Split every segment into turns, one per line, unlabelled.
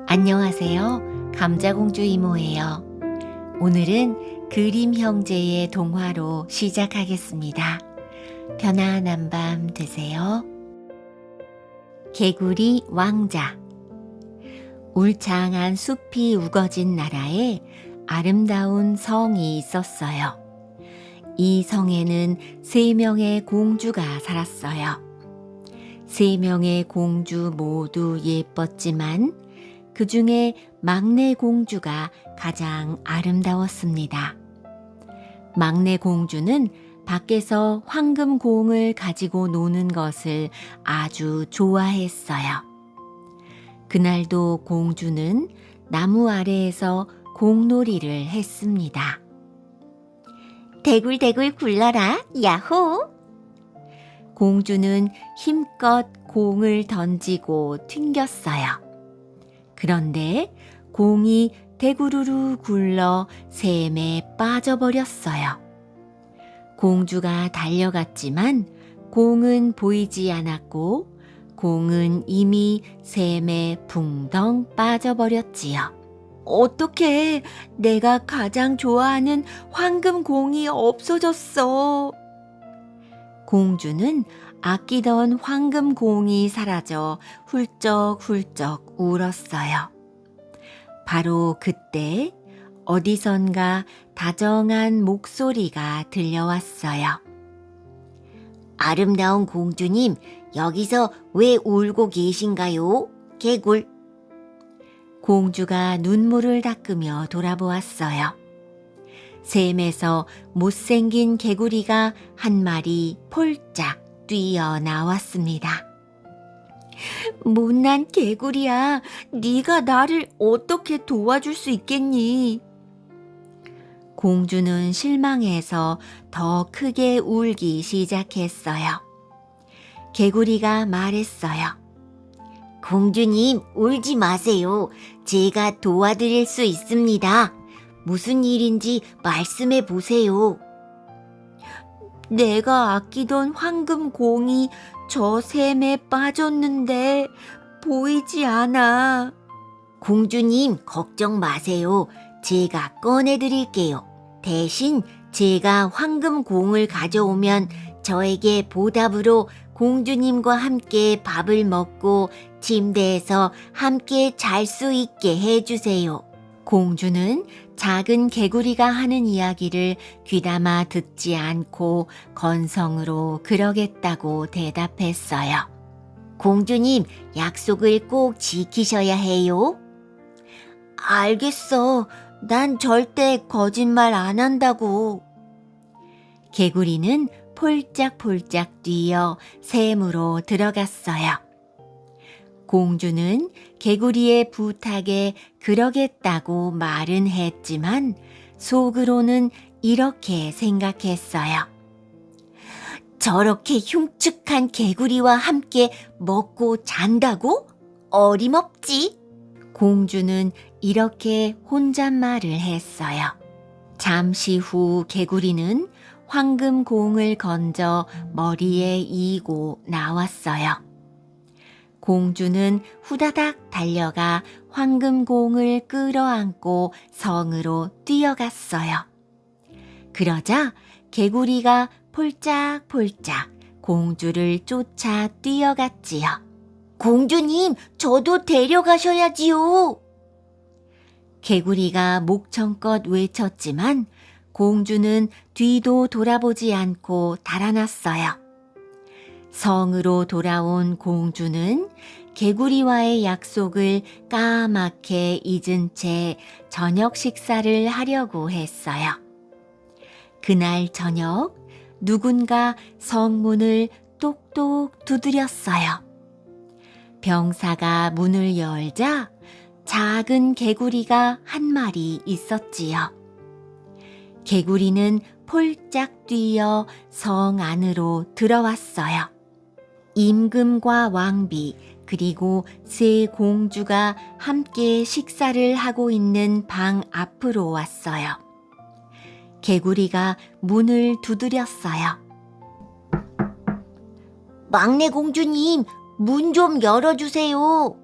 안녕하세요. 감자공주 이모예요. 오늘은 그림 형제의 동화로 시작하겠습니다. 편안한 밤 되세요. 개구리 왕자. 울창한 숲이 우거진 나라에 아름다운 성이 있었어요. 이 성에는 3명의 공주가 살았어요. 3명의 공주 모두 예뻤지만 그 중에 막내 공주가 가장 아름다웠습니다. 막내 공주는 밖에서 황금공을 가지고 노는 것을 아주 좋아했어요. 그날도 공주는 나무 아래에서 공놀이를 했습니다. 대굴대굴 굴러라, 야호! 공주는 힘껏 공을 던지고 튕겼어요. 그런데 공이 대구르르 굴러 샘에 빠져버렸어요. 공주가 달려갔지만 공은 보이지 않았고 공은 이미 샘에 붕덩 빠져버렸지요. 어떡해, 내가 가장 좋아하는 황금공이 없어졌어. 공주는 아끼던 황금공이 사라져 훌쩍훌쩍 울었어요. 바로 그때 어디선가 다정한 목소리가 들려왔어요. 아름다운 공주님, 여기서 왜 울고 계신가요? 개굴. 공주가 눈물을 닦으며 돌아보았어요. 샘에서 못생긴 개구리가 한 마리 폴짝 뛰어나왔습니다. 못난 개구리야, 네가 나를 어떻게 도와줄 수 있겠니? 공주는 실망해서 더 크게 울기 시작했어요. 개구리가 말했어요. 공주님, 울지 마세요. 제가 도와드릴 수 있습니다. 무슨 일인지 말씀해 보세요. 내가 아끼던 황금공이 저 샘에 빠졌는데 보이지 않아. 공주님, 걱정 마세요. 제가 꺼내드릴게요. 대신 제가 황금공을 가져오면 저에게 보답으로 공주님과 함께 밥을 먹고 침대에서 함께 잘 수 있게 해주세요. 공주는 작은 개구리가 하는 이야기를 귀담아 듣지 않고 건성으로 그러겠다고 대답했어요. 공주님, 약속을 꼭 지키셔야 해요. 알겠어. 난 절대 거짓말 안 한다고. 개구리는 폴짝폴짝 뛰어 샘으로 들어갔어요. 공주는 개구리의 부탁에 그러겠다고 말은 했지만 속으로는 이렇게 생각했어요. 저렇게 흉측한 개구리와 함께 먹고 잔다고? 어림없지. 공주는 이렇게 혼잣말을 했어요. 잠시 후 개구리는 황금공을 건져 머리에 이고 나왔어요. 공주는 후다닥 달려가 황금공을 끌어안고 성으로 뛰어갔어요. 그러자 개구리가 폴짝폴짝 공주를 쫓아 뛰어갔지요. 공주님, 저도 데려가셔야지요. 개구리가 목청껏 외쳤지만 공주는 뒤도 돌아보지 않고 달아났어요. 성으로 돌아온 공주는 개구리와의 약속을 까맣게 잊은 채 저녁 식사를 하려고 했어요. 그날 저녁 누군가 성문을 똑똑 두드렸어요. 병사가 문을 열자 작은 개구리가 한 마리 있었지요. 개구리는 폴짝 뛰어 성 안으로 들어왔어요. 임금과 왕비 그리고 3 공주가 함께 식사를 하고 있는 방 앞으로 왔어요. 개구리가 문을 두드렸어요. 막내 공주님, 문 좀 열어주세요.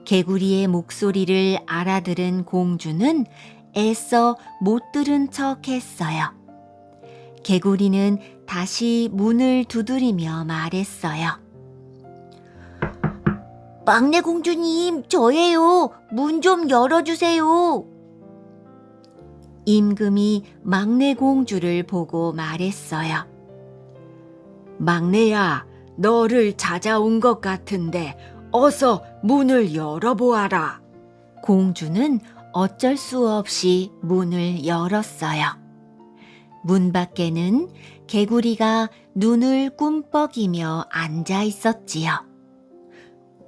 개구리의 목소리를 알아들은 공주는 애써 못 들은 척 했어요. 개구리는 다시 문을 두드리며 말했어요. 막내 공주님, 저예요. 문 좀 열어주세요. 임금이 막내 공주를 보고 말했어요. 막내야, 너를 찾아온 것 같은데 어서 문을 열어보아라. 공주는 어쩔 수 없이 문을 열었어요. 문 밖에는 개구리가 눈을 꿈뻑이며 앉아 있었지요.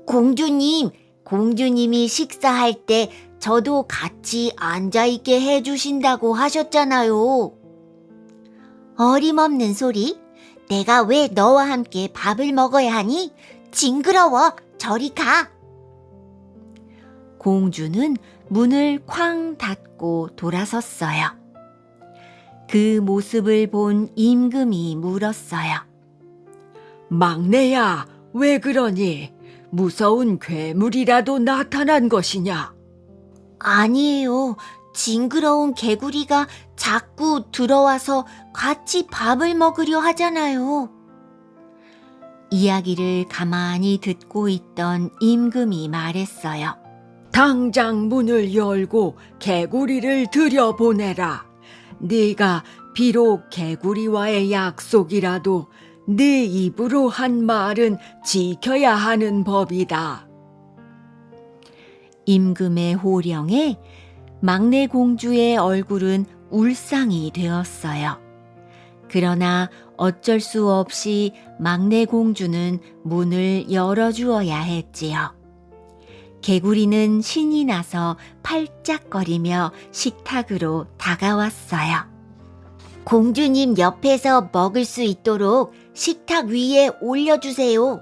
공주님이 식사할 때 저도 같이 앉아있게 해주신다고 하셨잖아요. 어림없는 소리? 내가 왜 너와 함께 밥을 먹어야 하니? 징그러워. 저리 가. 공주는 문을 쾅 닫고 돌아섰어요. 그 모습을 본 임금이 물었어요. 막내야, 왜 그러니? 무서운 괴물이라도 나타난 것이냐? 아니에요. 징그러운 개구리가 자꾸 들어와서 같이 밥을 먹으려 하잖아요. 이야기를 가만히 듣고 있던 임금이 말했어요. 당장 문을 열고 개구리를 들여보내라. 네가 비록 개구리와의 약속이라도 네 입으로 한 말은 지켜야 하는 법이다. 임금의 호령에 막내 공주의 얼굴은 울상이 되었어요. 그러나 어쩔 수 없이 막내 공주는 문을 열어주어야 했지요. 개구리는 신이 나서 팔짝거리며 식탁으로 다가왔어요. 공주님 옆에서 먹을 수 있도록 식탁 위에 올려주세요.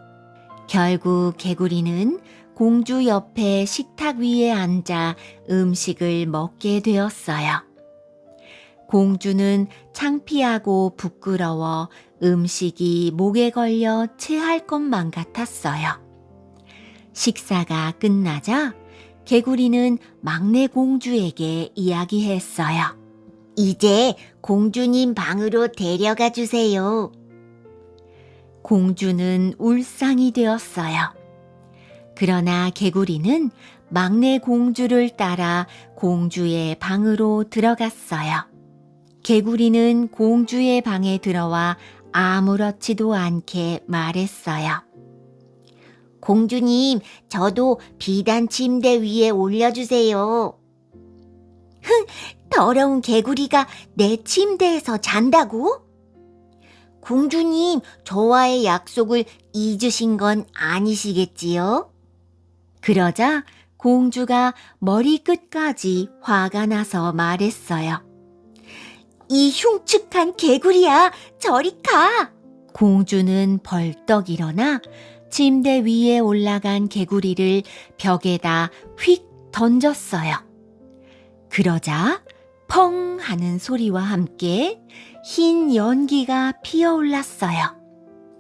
결국 개구리는 공주 옆에 식탁 위에 앉아 음식을 먹게 되었어요. 공주는 창피하고 부끄러워 음식이 목에 걸려 체할 것만 같았어요. 식사가 끝나자 개구리는 막내 공주에게 이야기했어요. 이제 공주님 방으로 데려가 주세요. 공주는 울상이 되었어요. 그러나 개구리는 막내 공주를 따라 공주의 방으로 들어갔어요. 개구리는 공주의 방에 들어와 아무렇지도 않게 말했어요. 공주님, 저도 비단 침대 위에 올려주세요. 더러운 개구리가 내 침대에서 잔다고? 공주님, 저와의 약속을 잊으신 건 아니시겠지요? 그러자 공주가 머리끝까지 화가 나서 말했어요. 이 흉측한 개구리야, 저리 가! 공주는 벌떡 일어나 침대 위에 올라간 개구리를 벽에다 휙 던졌어요. 그러자 펑 하는 소리와 함께 흰 연기가 피어올랐어요.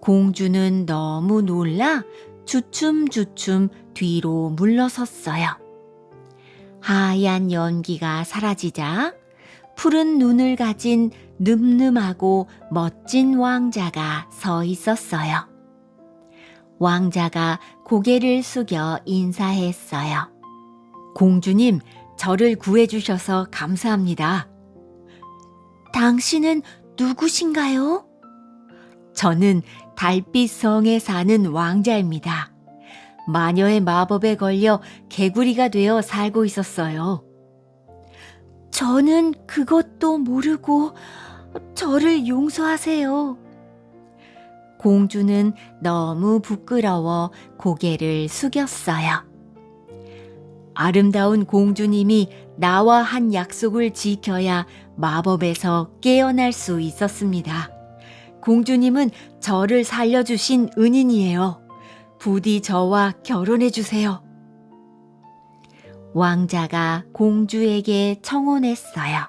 공주는 너무 놀라 주춤주춤 뒤로 물러섰어요. 하얀 연기가 사라지자 푸른 눈을 가진 늠름하고 멋진 왕자가 서 있었어요. 왕자가 고개를 숙여 인사했어요. 공주님, 저를 구해주셔서 감사합니다. 당신은 누구신가요? 저는 달빛성에 사는 왕자입니다. 마녀의 마법에 걸려 개구리가 되어 살고 있었어요. 저는 그것도 모르고 저를 용서하세요. 공주는 너무 부끄러워 고개를 숙였어요. 아름다운 공주님이 나와 한 약속을 지켜야 마법에서 깨어날 수 있었습니다. 공주님은 저를 살려주신 은인이에요. 부디 저와 결혼해 주세요. 왕자가 공주에게 청혼했어요.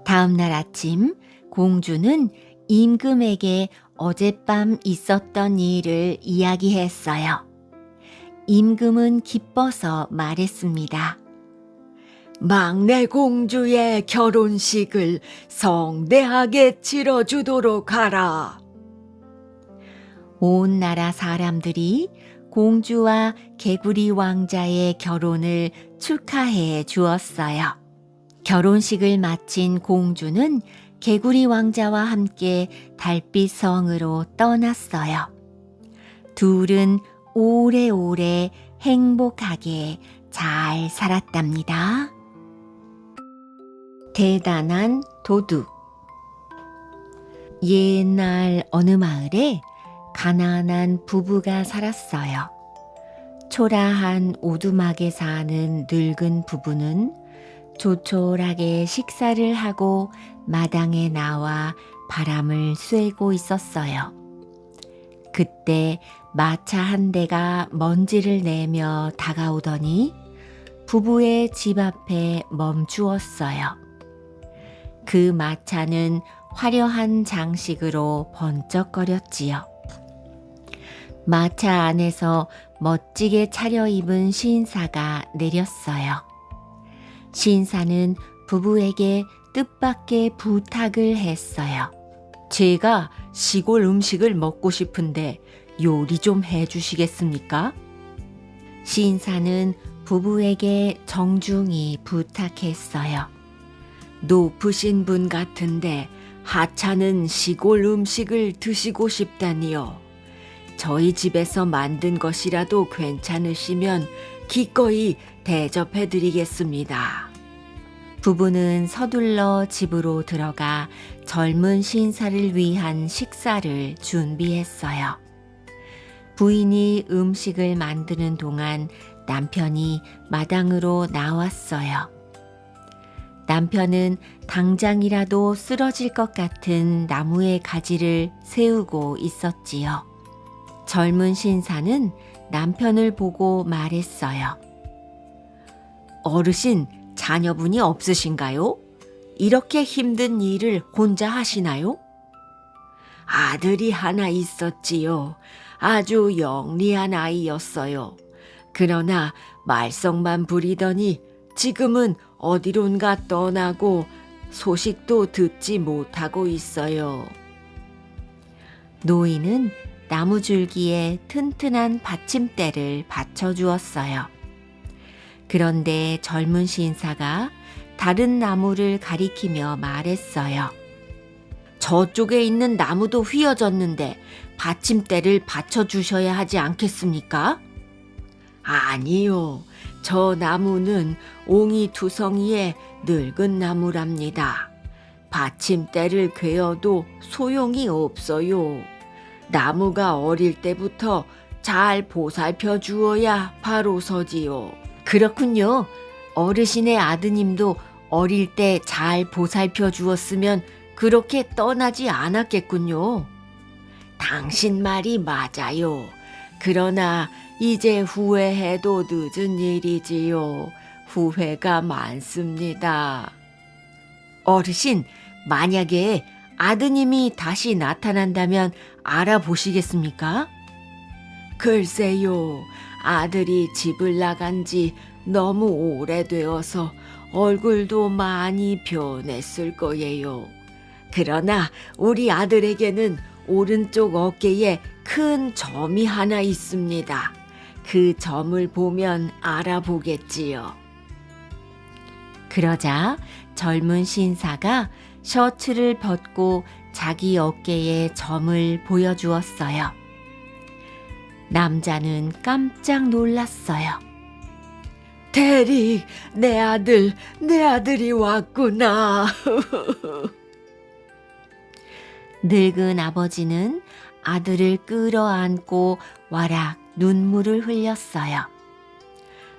다음 날 아침 공주는 임금에게 어젯밤 있었던 일을 이야기했어요. 임금은 기뻐서 말했습니다.
막내 공주의 결혼식을 성대하게 치러주도록 하라.
온 나라 사람들이 공주와 개구리 왕자의 결혼을 축하해 주었어요. 결혼식을 마친 공주는 개구리 왕자와 함께 달빛 성으로 떠났어요. 둘은 오래오래 행복하게 잘 살았답니다. 대단한 도둑. 옛날 어느 마을에 가난한 부부가 살았어요. 초라한 오두막에 사는 늙은 부부는 조촐하게 식사를 하고 마당에 나와 바람을 쐬고 있었어요. 그때 마차 한 대가 먼지를 내며 다가오더니 부부의 집 앞에 멈추었어요. 그 마차는 화려한 장식으로 번쩍거렸지요. 마차 안에서 멋지게 차려입은 신사가 내렸어요. 신사는 부부에게 뜻밖의 부탁을 했어요. 제가 시골 음식을 먹고 싶은데 요리 좀 해주시겠습니까? 신사는 부부에게 정중히 부탁했어요. 높으신 분 같은데 하찮은 시골 음식을 드시고 싶다니요. 저희 집에서 만든 것이라도 괜찮으시면 기꺼이 대접해드리겠습니다. 부부는 서둘러 집으로 들어가 젊은 신사를 위한 식사를 준비했어요. 부인이 음식을 만드는 동안 남편이 마당으로 나왔어요. 남편은 당장이라도 쓰러질 것 같은 나무의 가지를 세우고 있었지요. 젊은 신사는 남편을 보고 말했어요. 어르신, 자녀분이 없으신가요? 이렇게 힘든 일을 혼자 하시나요? 아들이 하나 있었지요. 아주 영리한 아이였어요. 그러나 말썽만 부리더니 지금은 어디론가 떠나고 소식도 듣지 못하고 있어요. 노인은 나무줄기에 튼튼한 받침대를 받쳐주었어요. 그런데 젊은 신사가 다른 나무를 가리키며 말했어요. 저쪽에 있는 나무도 휘어졌는데 받침대를 받쳐주셔야 하지 않겠습니까? 아니요. 저 나무는 옹이투성이의 늙은 나무랍니다. 받침대를 괴어도 소용이 없어요. 나무가 어릴 때부터 잘 보살펴 주어야 바로 서지요. 그렇군요. 어르신의 아드님도 어릴 때 잘 보살펴 주었으면 그렇게 떠나지 않았겠군요. 당신 말이 맞아요. 그러나 이제 후회해도 늦은 일이지요. 후회가 많습니다. 어르신, 만약에 아드님이 다시 나타난다면 알아보시겠습니까? 글쎄요, 아들이 집을 나간 지 너무 오래되어서 얼굴도 많이 변했을 거예요. 그러나 우리 아들에게는 오른쪽 어깨에 큰 점이 하나 있습니다. 그 점을 보면 알아보겠지요. 그러자 젊은 신사가 셔츠를 벗고 자기 어깨에 점을 보여주었어요. 남자는 깜짝 놀랐어요. 대리, 내 아들이 왔구나. 늙은 아버지는 아들을 끌어안고 와락 눈물을 흘렸어요.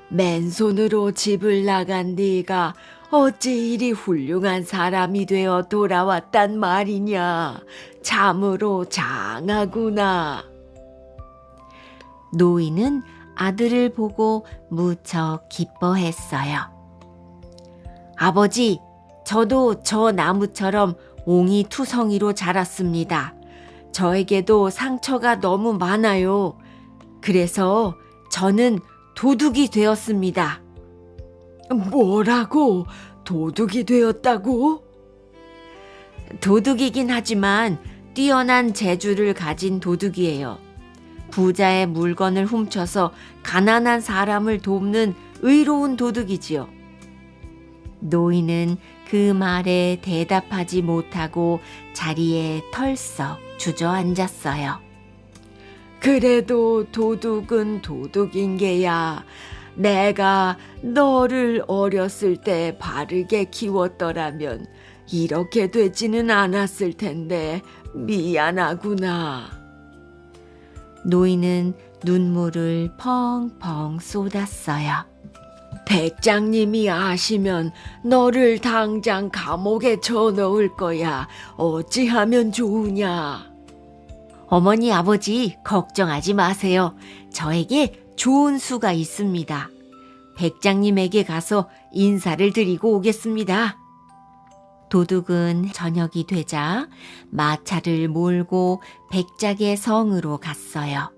맨손으로 집을 나간 네가 어찌 이리 훌륭한 사람이 되어 돌아왔단 말이냐. 참으로 장하구나. 노인은 아들을 보고 무척 기뻐했어요. 아버지, 저도 저 나무처럼 옹이투성이로 자랐습니다. 저에게도 상처가 너무 많아요. 그래서
저는 도둑이 되었습니다. 뭐라고? 도둑이 되었다고? 도둑이긴 하지만 뛰어난 재주를 가진 도둑이에요. 부자의 물건을 훔쳐서 가난한 사람을 돕는 의로운 도둑이지요. 노인은 그 말에 대답하지 못하고 자리에 털썩 주저앉았어요. 그래도 도둑은 도둑인 게야. 내가 너를 어렸을 때 바르게 키웠더라면 이렇게 되지는 않았을 텐데 미안하구나. 노인은 눈물을 펑펑 쏟았어요. 백장님이 아시면 너를 당장 감옥에 쳐넣을 거야. 어찌하면 좋으냐? 어머니, 아버지, 걱정하지 마세요. 저에게 좋은 수가 있습니다. 백장님에게 가서 인사를 드리고 오겠습니다. 도둑은 저녁이 되자 마차를 몰고 백작의 성으로 갔어요.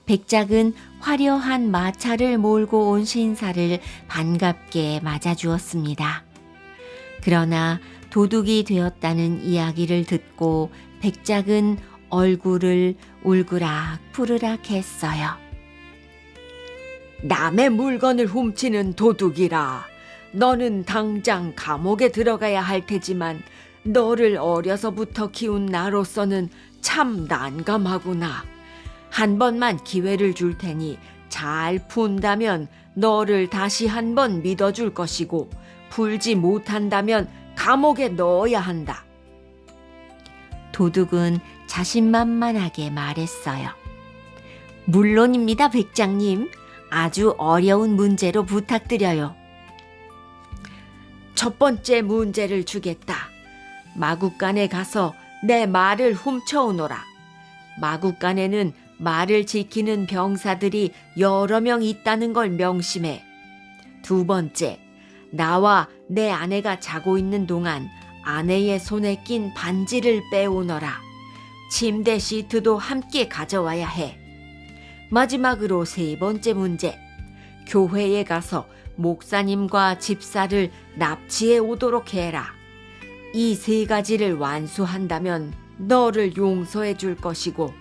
백작은 화려한 마차를 몰고 온 신사를 반갑게 맞아주었습니다. 그러나 도둑이 되었다는 이야기를 듣고 백작은 얼굴을 울그락 푸르락 했어요. 남의 물건을 훔치는 도둑이라. 너는 당장 감옥에 들어가야 할 테지만 너를 어려서부터 키운 나로서는 참 난감하구나. 한 번만 기회를 줄 테니 잘 푼다면 너를 다시 한 번 믿어줄 것이고 풀지 못한다면 감옥에 넣어야 한다. 도둑은 자신만만하게 말했어요. 물론입니다, 백장님. 아주 어려운 문제로 부탁드려요. 첫 번째 문제를 주겠다. 마구간에 가서 내 말을 훔쳐오너라. 마구간에는 말을 지키는 병사들이 여러 명 있다는 걸 명심해. 두 번째, 나와 내 아내가 자고 있는 동안 아내의 손에 낀 반지를 빼오너라. 침대 시트도 함께 가져와야 해. 마지막으로 세 번째 문제, 교회에 가서 목사님과 집사를 납치해 오도록 해라. 이 세 가지를 완수한다면 너를 용서해 줄 것이고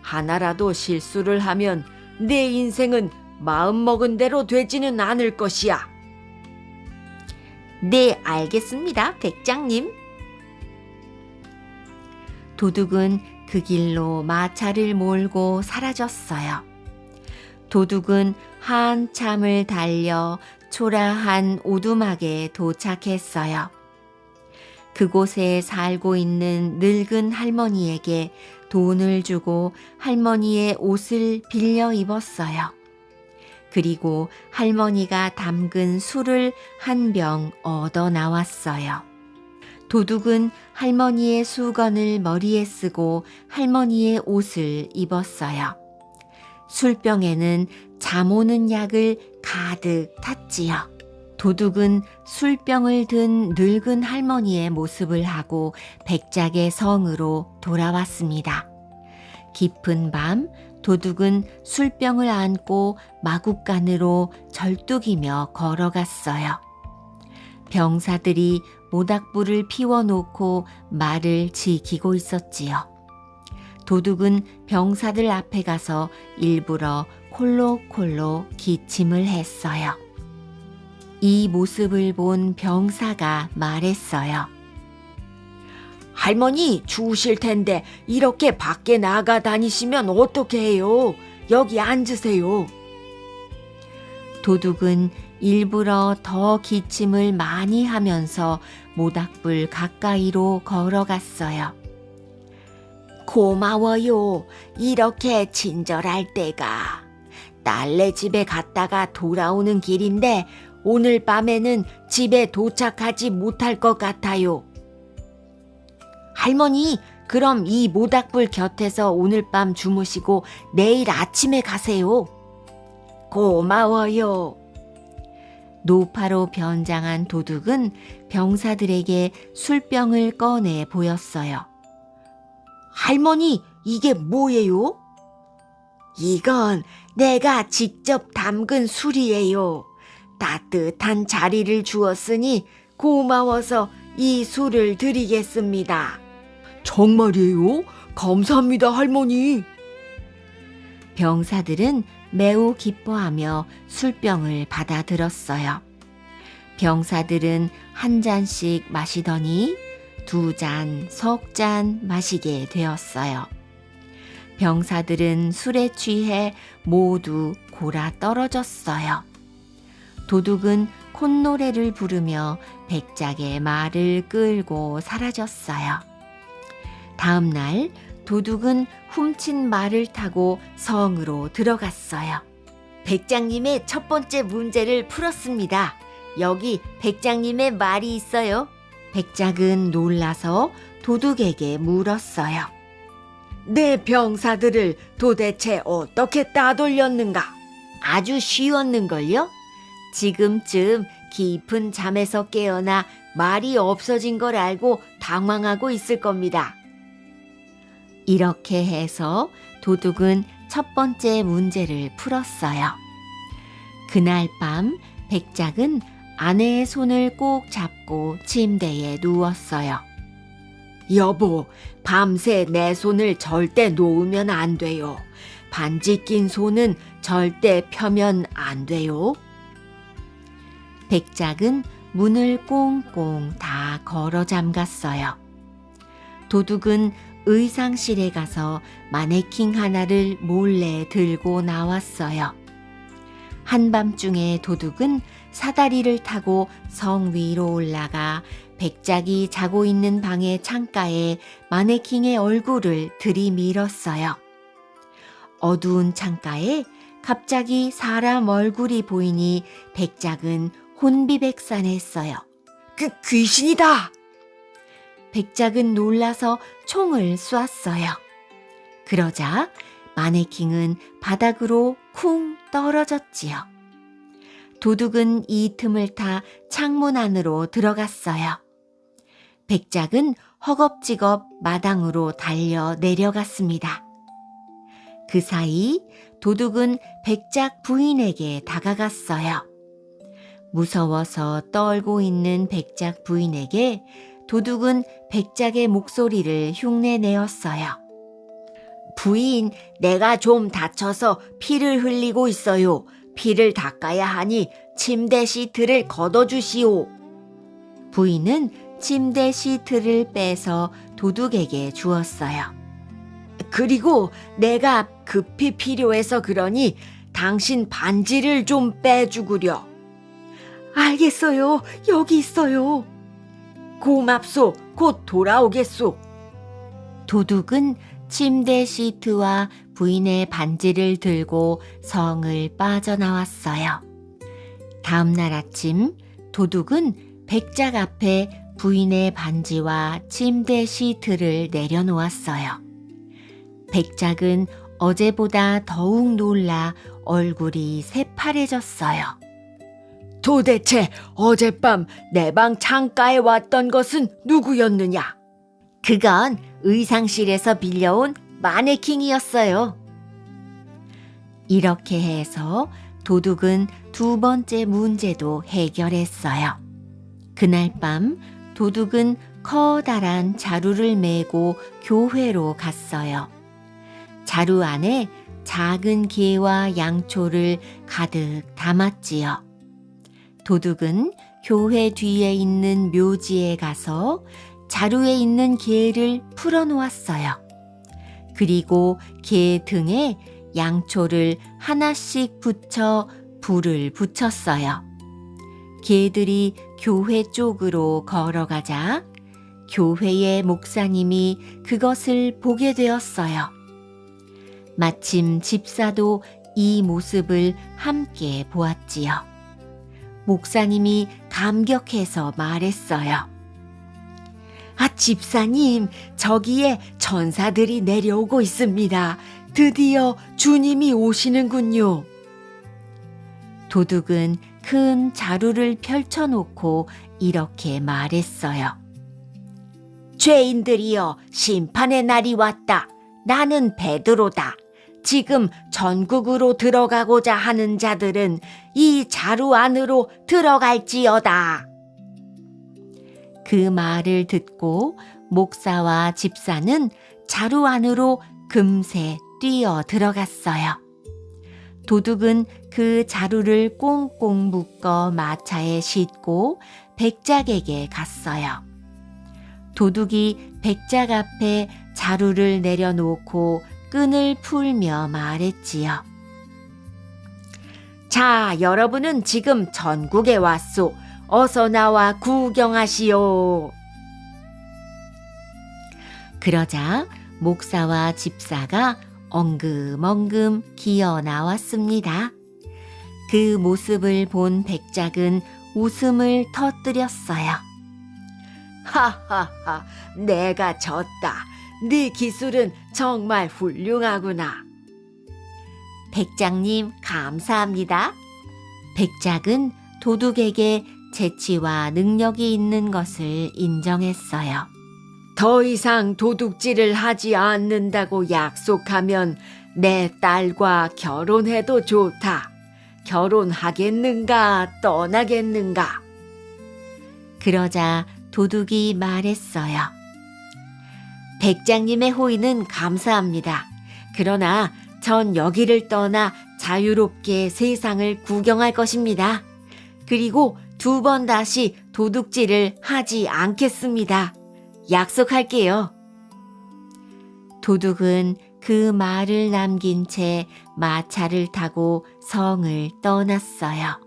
하나라도 실수를 하면 내 인생은 마음먹은 대로 되지는 않을 것이야. 네, 알겠습니다, 백장님. 도둑은 그 길로 마차를 몰고 사라졌어요. 도둑은 한참을 달려 초라한 오두막에 도착했어요. 그곳에 살고 있는 늙은 할머니에게 돈을 주고 할머니의 옷을 빌려 입었어요. 그리고 할머니가 담근 술을 한 병 얻어 나왔어요. 도둑은 할머니의 수건을 머리에 쓰고 할머니의 옷을 입었어요. 술병에는 잠 오는 약을 가득 탔지요. 도둑은 술병을 든 늙은 할머니의 모습을 하고 백작의 성으로 돌아왔습니다. 깊은 밤 도둑은 술병을 안고 마구간으로 절뚝이며 걸어갔어요. 병사들이 모닥불을 피워놓고 말을 지키고 있었지요. 도둑은 병사들 앞에 가서 일부러 콜록콜록 기침을 했어요. 이 모습을 본 병사가 말했어요. 할머니, 추우실 텐데 이렇게 밖에 나가 다니시면 어떻게 해요? 여기 앉으세요. 도둑은 일부러 더 기침을 많이 하면서 모닥불 가까이로 걸어갔어요. 고마워요. 이렇게 친절할 때가. 딸네 집에 갔다가 돌아오는 길인데 오늘 밤에는 집에 도착하지 못할 것 같아요. 할머니, 그럼 이 모닥불 곁에서 오늘 밤 주무시고 내일 아침에 가세요. 고마워요. 노파로 변장한 도둑은 병사들에게 술병을 꺼내 보였어요. 할머니, 이게 뭐예요? 이건 내가 직접 담근 술이에요. 따뜻한 자리를 주었으니 고마워서 이 술을 드리겠습니다. 정말이에요? 감사합니다, 할머니. 병사들은 매우 기뻐하며 술병을 받아들었어요. 병사들은 한 잔씩 마시더니 2잔, 3잔 마시게 되었어요. 병사들은 술에 취해 모두 골아 떨어졌어요. 도둑은 콧노래를 부르며 백작의 말을 끌고 사라졌어요. 다음 날 도둑은 훔친 말을 타고 성으로 들어갔어요. 백작님의 첫 번째 문제를 풀었습니다. 여기 백작님의 말이 있어요. 백작은 놀라서 도둑에게 물었어요. 내 병사들을 도대체 어떻게 따돌렸는가? 아주 쉬웠는걸요? 지금쯤 깊은 잠에서 깨어나 말이 없어진 걸 알고 당황하고 있을 겁니다. 이렇게 해서 도둑은 첫 번째 문제를 풀었어요. 그날 밤 백작은 아내의 손을 꼭 잡고 침대에 누웠어요. 여보, 밤새 내 손을 절대 놓으면 안 돼요. 반지 낀 손은 절대 펴면 안 돼요. 백작은 문을 꽁꽁 다 걸어 잠갔어요. 도둑은 의상실에 가서 마네킹 하나를 몰래 들고 나왔어요. 한밤중에 도둑은 사다리를 타고 성 위로 올라가 백작이 자고 있는 방의 창가에 마네킹의 얼굴을 들이밀었어요. 어두운 창가에 갑자기 사람 얼굴이 보이니 백작은 혼비백산했어요. 귀신이다! 백작은 놀라서 총을 쏘았어요. 그러자 마네킹은 바닥으로 쿵 떨어졌지요. 도둑은 이 틈을 타 창문 안으로 들어갔어요. 백작은 허겁지겁 마당으로 달려 내려갔습니다. 그 사이 도둑은 백작 부인에게 다가갔어요. 무서워서 떨고 있는 백작 부인에게 도둑은 백작의 목소리를 흉내내었어요. 부인, 내가 좀 다쳐서 피를 흘리고 있어요. 피를 닦아야 하니 침대 시트를 걷어주시오. 부인은 침대 시트를 빼서 도둑에게 주었어요. 그리고 내가 급히 필요해서 그러니 당신 반지를 좀 빼주구려. 알겠어요. 여기 있어요. 고맙소. 곧 돌아오겠소. 도둑은 침대 시트와 부인의 반지를 들고 성을 빠져나왔어요. 다음 날 아침 도둑은 백작 앞에 부인의 반지와 침대 시트를 내려놓았어요. 백작은 어제보다 더욱 놀라 얼굴이 새파래졌어요. 도대체 어젯밤 내 방 창가에 왔던 것은 누구였느냐? 그건 의상실에서 빌려온 마네킹이었어요. 이렇게 해서 도둑은 두 번째 문제도 해결했어요. 그날 밤 도둑은 커다란 자루를 메고 교회로 갔어요. 자루 안에 작은 게와 양초를 가득 담았지요. 도둑은 교회 뒤에 있는 묘지에 가서 자루에 있는 게를 풀어놓았어요. 그리고 게 등에 양초를 하나씩 붙여 불을 붙였어요. 게들이 교회 쪽으로 걸어가자 교회의 목사님이 그것을 보게 되었어요. 마침 집사도 이 모습을 함께 보았지요. 목사님이 감격해서 말했어요. 집사님, 저기에 천사들이 내려오고 있습니다. 드디어 주님이 오시는군요. 도둑은 큰 자루를 펼쳐놓고 이렇게 말했어요. 죄인들이여, 심판의 날이 왔다. 나는 베드로다. 지금 전국으로 들어가고자 하는 자들은 이 자루 안으로 들어갈지어다.
그 말을 듣고 목사와 집사는 자루 안으로 금세 뛰어 들어갔어요. 도둑은 그 자루를 꽁꽁 묶어 마차에 싣고 백작에게 갔어요. 도둑이 백작 앞에 자루를 내려놓고 끈을 풀며 말했지요.
자, 여러분은 지금 전국에 왔소. 어서 나와 구경하시오.
그러자 목사와 집사가 엉금엉금 기어 나왔습니다. 그 모습을 본 백작은 웃음을 터뜨렸어요.
하하하, 내가 졌다. 네 기술은 정말 훌륭하구나.
백작님 감사합니다. 백작은 도둑에게 재치와 능력이 있는 것을 인정했어요.
더 이상 도둑질을 하지 않는다고 약속하면 내 딸과 결혼해도 좋다. 결혼하겠는가, 떠나겠는가?
그러자 도둑이 말했어요. 백작님의 호의는 감사합니다. 그러나 전 여기를 떠나 자유롭게 세상을 구경할 것입니다. 그리고 2번 다시 도둑질을 하지 않겠습니다. 약속할게요. 도둑은 그 말을 남긴 채 마차를 타고 성을 떠났어요.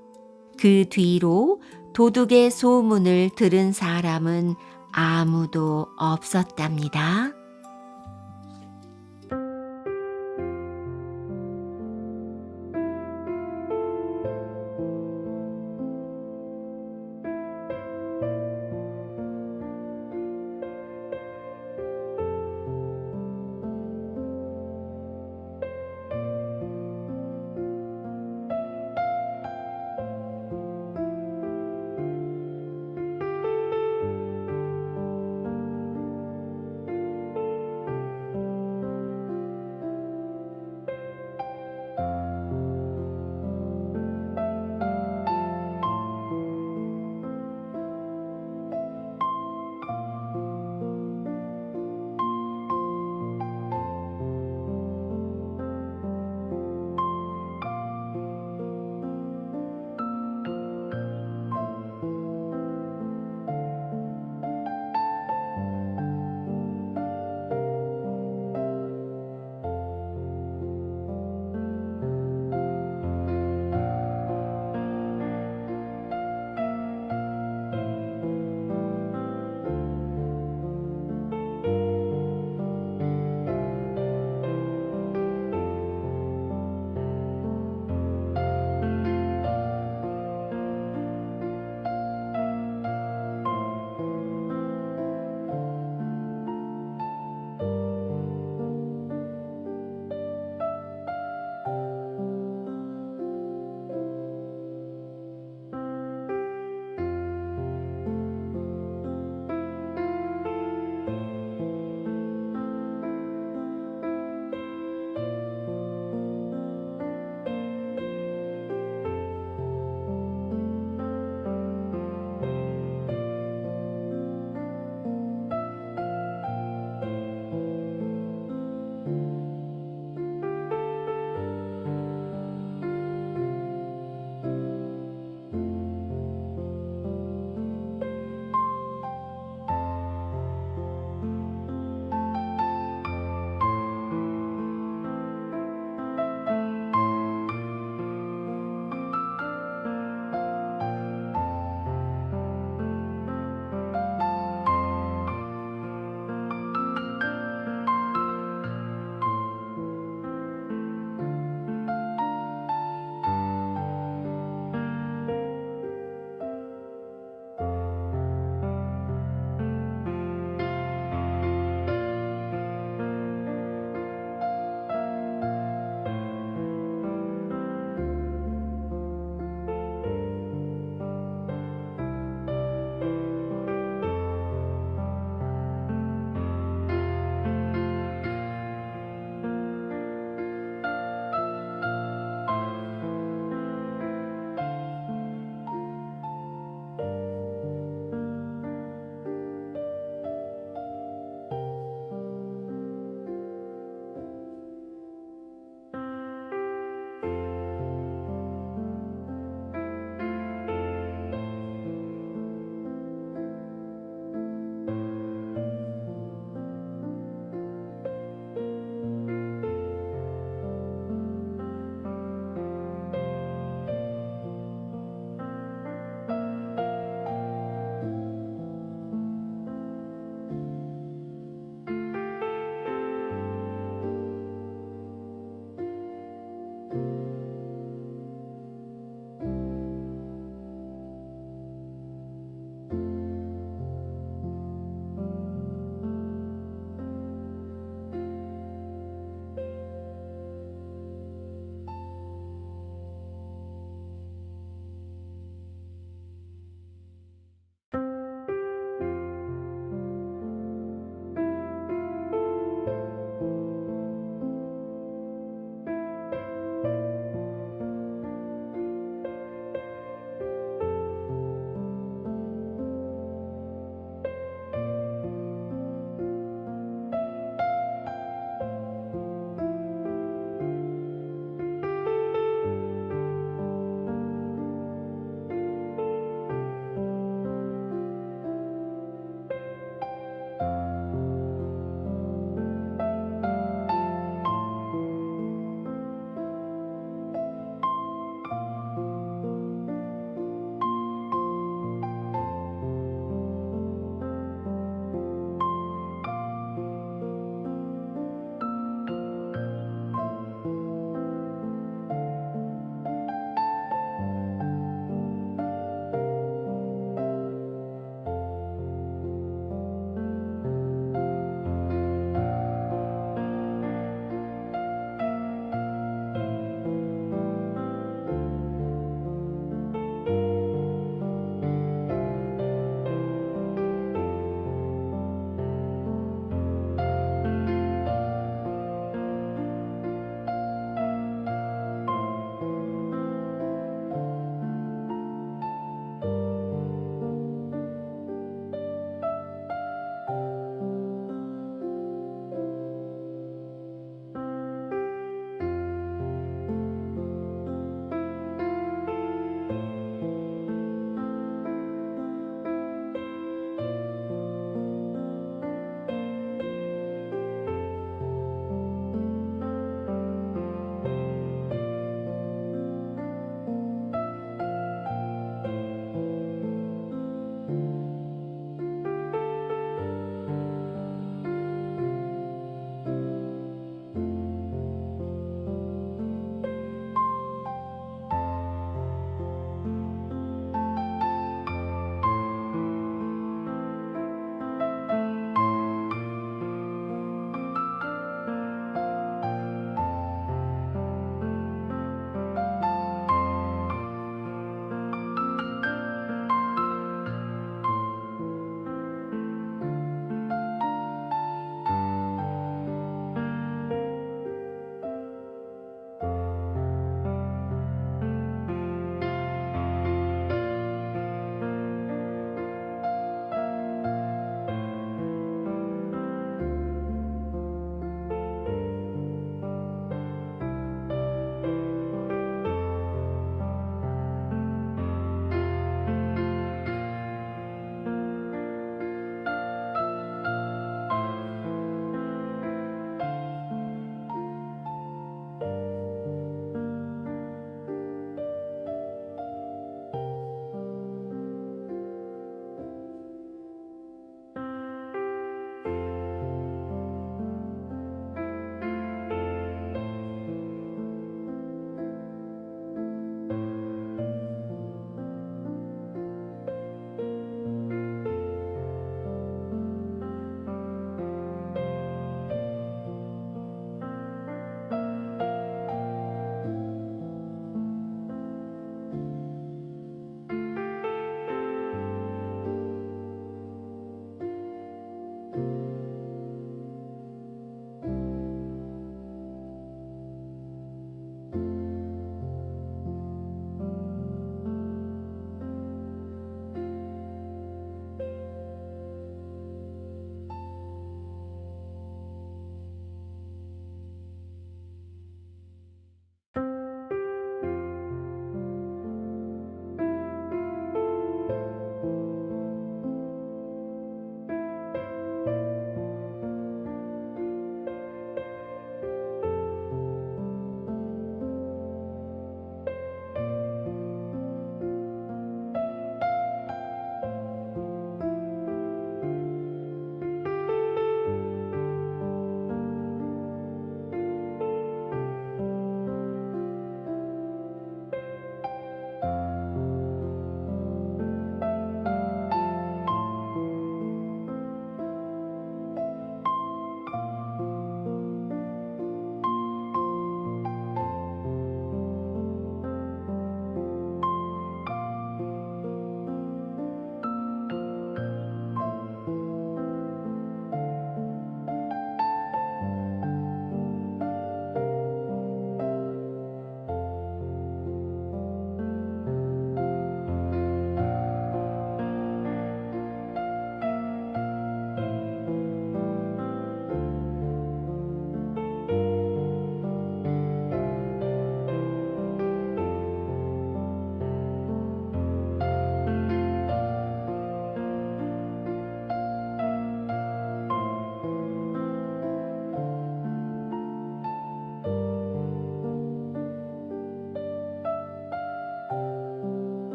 그 뒤로 도둑의 소문을 들은 사람은 아무도 없었답니다.